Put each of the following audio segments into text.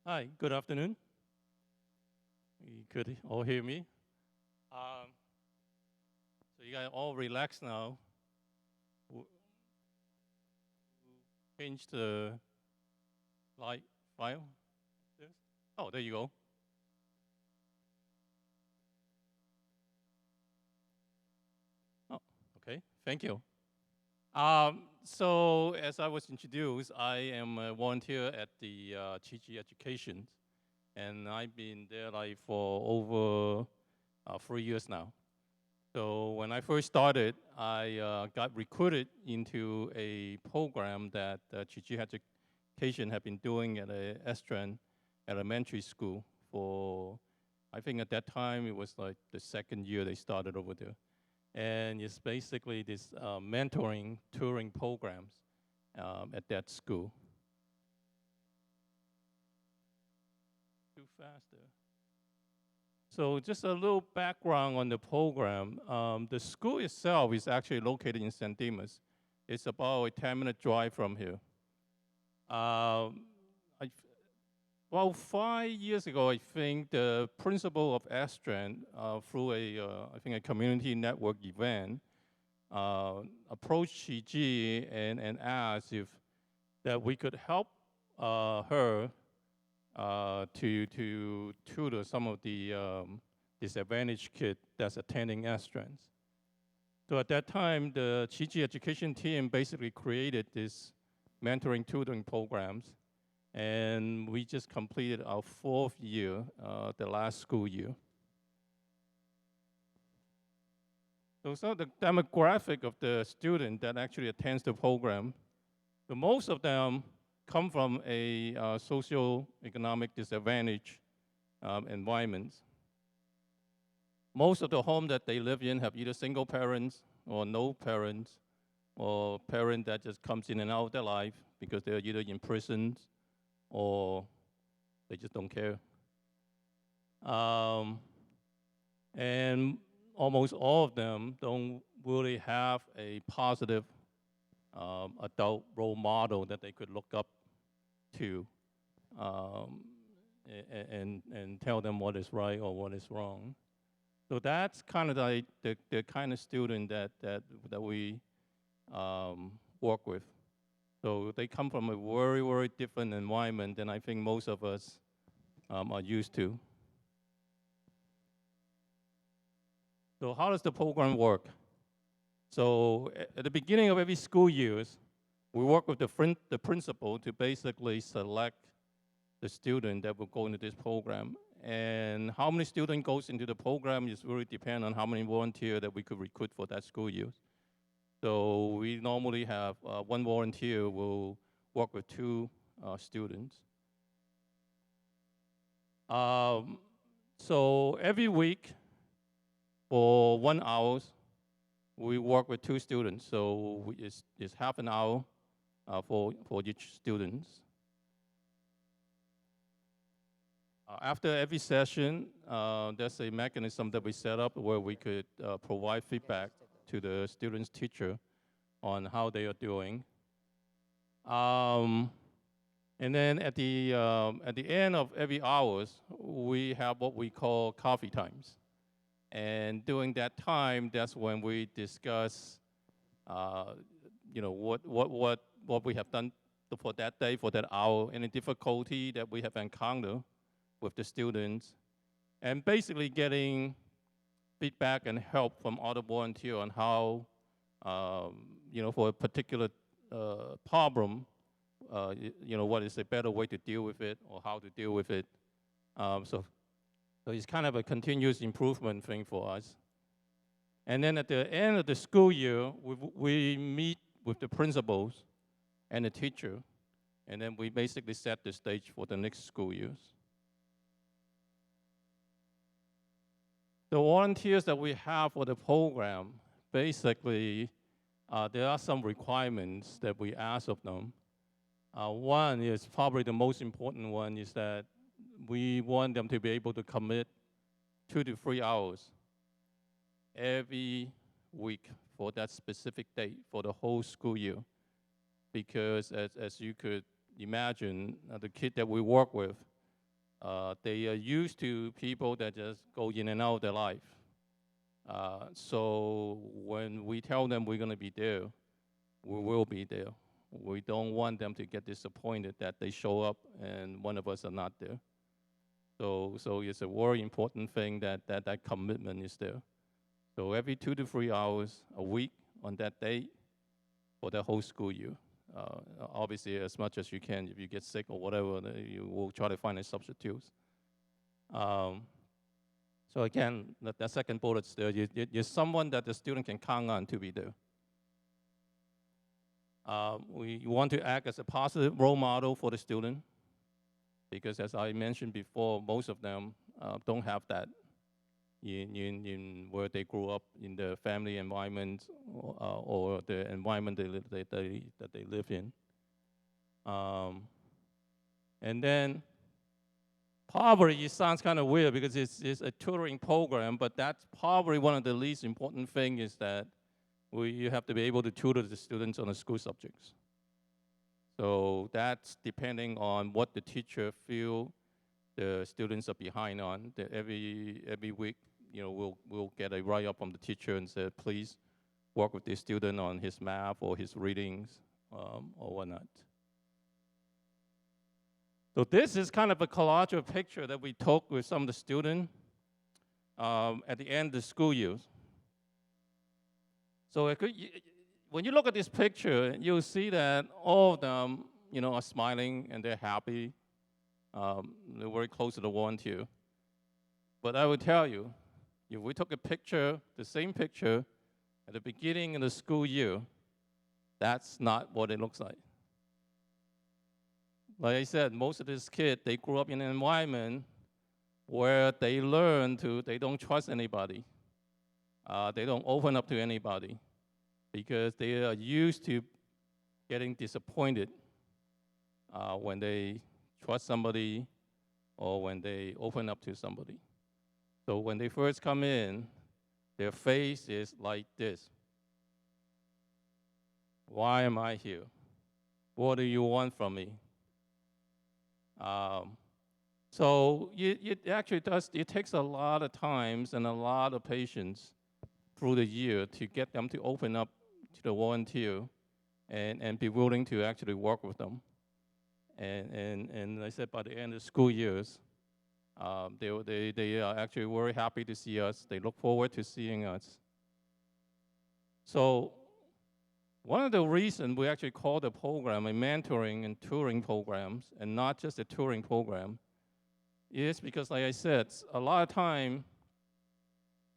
Hi, good afternoon. You could all hear me. Um, so you guys all relax now. W- Change the light file. This. Oh, there you go. Oh, okay. Thank you. So as I was introduced, I am a volunteer at the Chi Education, and I've been there like for over 3 years now. So when I first started, I got recruited into a program that Chichi Education had been doing at a Estran Elementary School for, I think at that time it was like the second year they started over there. And it's basically this mentoring, touring programs at that school. Too fast there. So just a little background on the program. The school itself is actually located in San Dimas. It's about a 10-minute drive from here. Um, I, well, 5 years ago, I think the principal of Astran, through I think a community network event, approached Shiji and asked if that we could help her to tutor some of the disadvantaged kids that's attending Astrans. So at that time, the Chi education team basically created this mentoring tutoring programs, and we just completed our 4th year, the last school year. So the demographic of the student that actually attends the program, the most of them come from a socio-economic disadvantage environments. Most of the home that they live in have either single parents or no parents, or parent that just comes in and out of their life because they're either in prison or they just don't care. Um, and almost all of them don't really have a positive adult role model that they could look up to um, and tell them what is right or what is wrong. So that's kind of like the kind of student that we work with. So they come from a very, very different environment than I think most of us are used to. So how does the program work? So at the beginning of every school years, we work with the principal to basically select the student that will go into this program. And how many students goes into the program is really depend on how many volunteer that we could recruit for that school year. So we normally have one volunteer will work with two students. Um, so every week for 1 hour, we work with two students. So it's half an hour for each student. After every session, there's a mechanism that we set up where we could provide feedback to the student's teacher on how they are doing. And then at the end of every hours, we have what we call coffee times. And during that time, that's when we discuss, what we have done for that day, for that hour, any difficulty that we have encountered with the students, and basically getting feedback and help from other volunteers on how, for a particular problem, what is a better way to deal with it or how to deal with it. So it's kind of a continuous improvement thing for us. And then at the end of the school year, we meet with the principals and the teacher, and then we basically set the stage for the next school years. The volunteers that we have for the program, basically, there are some requirements that we ask of them. One is probably the most important one is that we want them to be able to commit 2 to 3 hours every week for that specific date for the whole school year. Because as you could imagine, the kid that we work with, They are used to people that just go in and out of their life. So when we tell them we're going to be there, we will be there. We don't want them to get disappointed that they show up and one of us are not there. So it's a very important thing that commitment is there. So every 2 to 3 hours a week on that day for the whole school year. Obviously, as much as you can, if you get sick or whatever, you will try to find a substitute. Um, so again, that second bullet there, you're someone that the student can count on to be there. We want to act as a positive role model for the student because as I mentioned before, most of them don't have that in where they grew up in the family environment or the environment that they live in. And then poverty, it sounds kind of weird because it's a tutoring program, but that's probably one of the least important things is that you have to be able to tutor the students on the school subjects. So that's depending on what the teacher feel the students are behind on. Every week, we'll get a write-up from the teacher and say, please work with the student on his math or his readings or whatnot. So this is kind of a collage picture that we took with some of the students at the end of the school year. So when you look at this picture, you'll see that all of them, are smiling and they're happy. They're very close to the volunteer. But I will tell you, if we took a picture, the same picture, at the beginning of the school year, that's not what it looks like. Like I said, most of these kids, they grew up in an environment where they they don't trust anybody. They don't open up to anybody because they are used to getting disappointed when they trust somebody or when they open up to somebody. So when they first come in, their face is like this. Why am I here? What do you want from me? So it actually it takes a lot of times and a lot of patience through the year to get them to open up to the volunteer and be willing to actually work with them. And I said by the end of the school years, they are actually very happy to see us. They look forward to seeing us. So one of the reasons we actually call the program a mentoring and touring programs and not just a touring program is because, like I said, a lot of time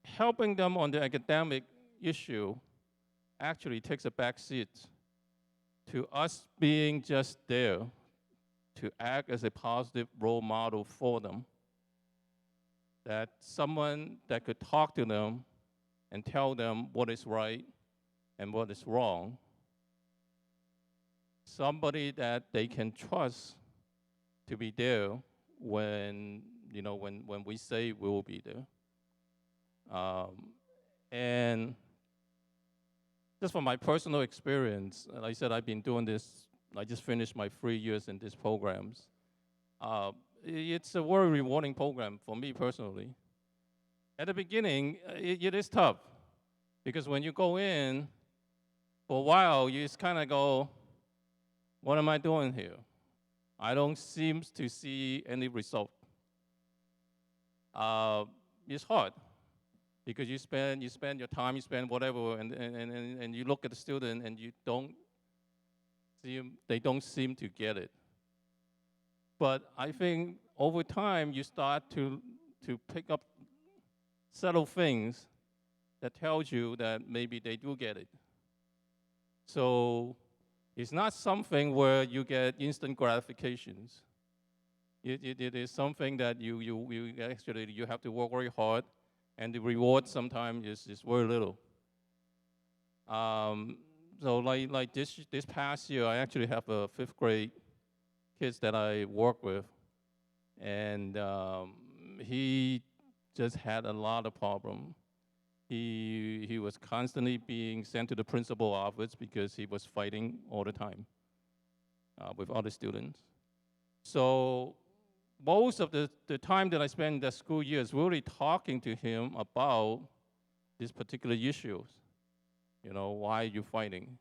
helping them on the academic issue actually takes a back seat to us being just there to act as a positive role model for them. That someone that could talk to them and tell them what is right and what is wrong. Somebody that they can trust to be there when we say we will be there. And just from my personal experience, like I said, I've been doing this, I just finished my 3 years in these programs. It's a very rewarding program for me personally. At the beginning, it is tough because when you go in, for a while, you just kind of go, what am I doing here? I don't seem to see any result. It's hard because you spend your time, you spend whatever, and you look at the student and they don't seem to get it. But I think over time you start to pick up subtle things that tells you that maybe they do get it. So it's not something where you get instant gratifications. It is something that you actually have to work very hard, and the reward sometimes is very little. So like this past year, I actually have a 5th grade kids that I work with, and he just had a lot of problem. He was constantly being sent to the principal office because he was fighting all the time with other students. So most of the time that I spend in the school year is really talking to him about these particular issues. You know, why are you fighting?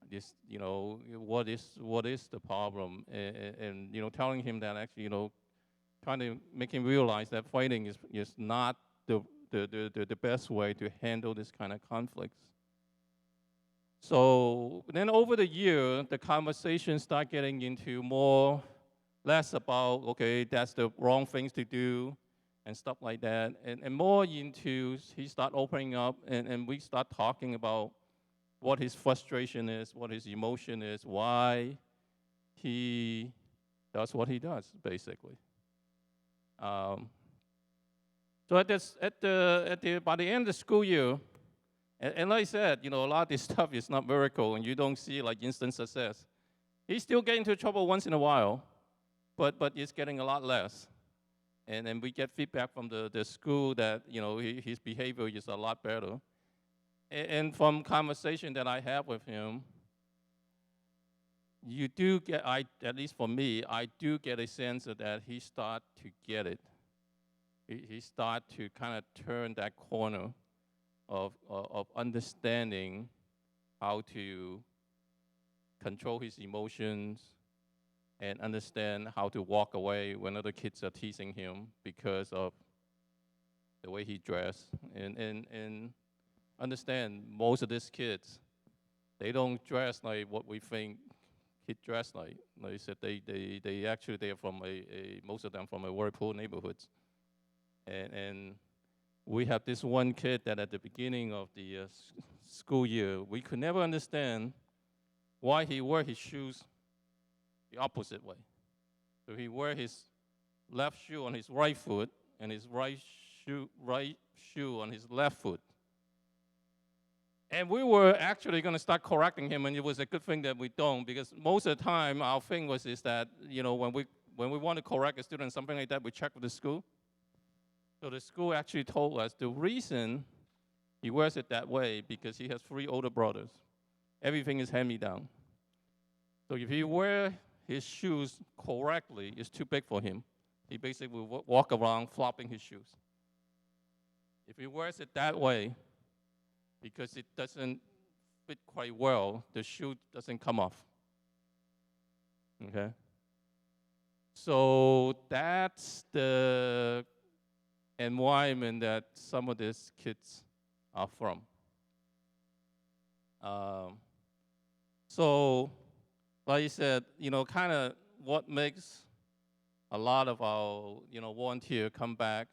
This, you know, what is the problem? And you know, telling him that actually, you know, trying to make him realize that fighting is not the best way to handle this kind of conflicts. So then over the year, the conversation start getting into less about, okay, that's the wrong things to do and stuff like that, and more into, he start opening up and we start talking about what his frustration is, what his emotion is, why he does what he does, basically. So by the end of the school year, and like I said, you know, a lot of this stuff is not miracle, and you don't see like instant success. He still get into trouble once in a while, but it's getting a lot less. And we get feedback from the school that, you know, his behavior is a lot better. And from conversation that I have with him, you do get, at least for me, I do get a sense of that he start to get it. He start to kind of turn that corner of understanding how to control his emotions and understand how to walk away when other kids are teasing him because of the way he dressed. And understand most of these kids, they don't dress like what we think kids dress like. Like I said, they actually, they are from most of them from a very poor neighborhoods. And we have this one kid that at the beginning of the school year, we could never understand why he wore his shoes the opposite way. So he wore his left shoe on his right foot and his right shoe on his left foot. And we were actually going to start correcting him, and it was a good thing that we don't, because most of the time our thing is that, you know, when we want to correct a student, something like that, we check with the school. So the school actually told us the reason he wears it that way because he has 3 older brothers. Everything is hand-me-down. So if he wear his shoes correctly, it's too big for him. He basically will walk around flopping his shoes. If he wears it that way, because it doesn't fit quite well, the shoe doesn't come off. Okay? So that's the environment that some of these kids are from. So, like I said, you know, kind of what makes a lot of our, you know, volunteer come back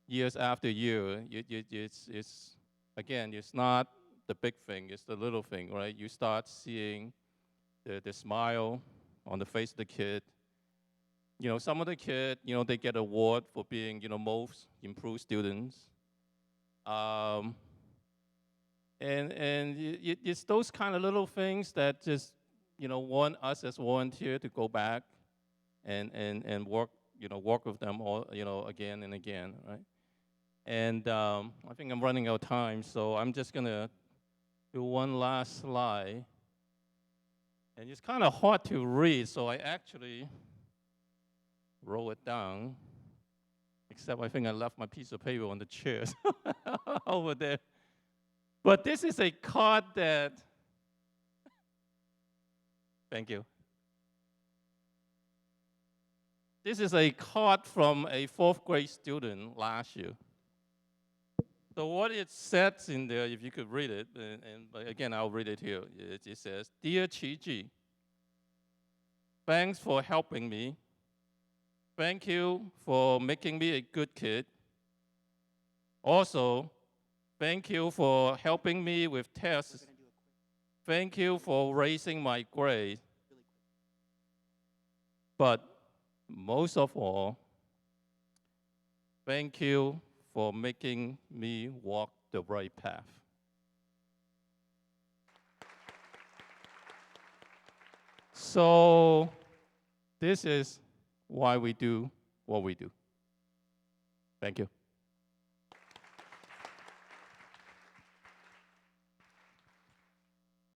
years after year, it's again, it's not the big thing, it's the little thing, right? You start seeing the smile on the face of the kid. You know, some of the kids, you know, they get award for being, you know, most improved students. And it's those kind of little things that just, you know, want us as volunteers to go back and work, you know, work with them all, you know, again and again, right? And I think I'm running out of time, so I'm just gonna do one last slide. And it's kind of hard to read, so I actually wrote it down, except I think I left my piece of paper on the chairs over there. But this is a card that, thank you. This is a card from a 4th grade student last year. So what it says in there, if you could read it, but again, I'll read it here. It says, "Dear Qi, thanks for helping me. Thank you for making me a good kid. Also, thank you for helping me with tests. Thank you for raising my grade. But most of all, thank you for making me walk the right path." So this is why we do what we do. Thank you.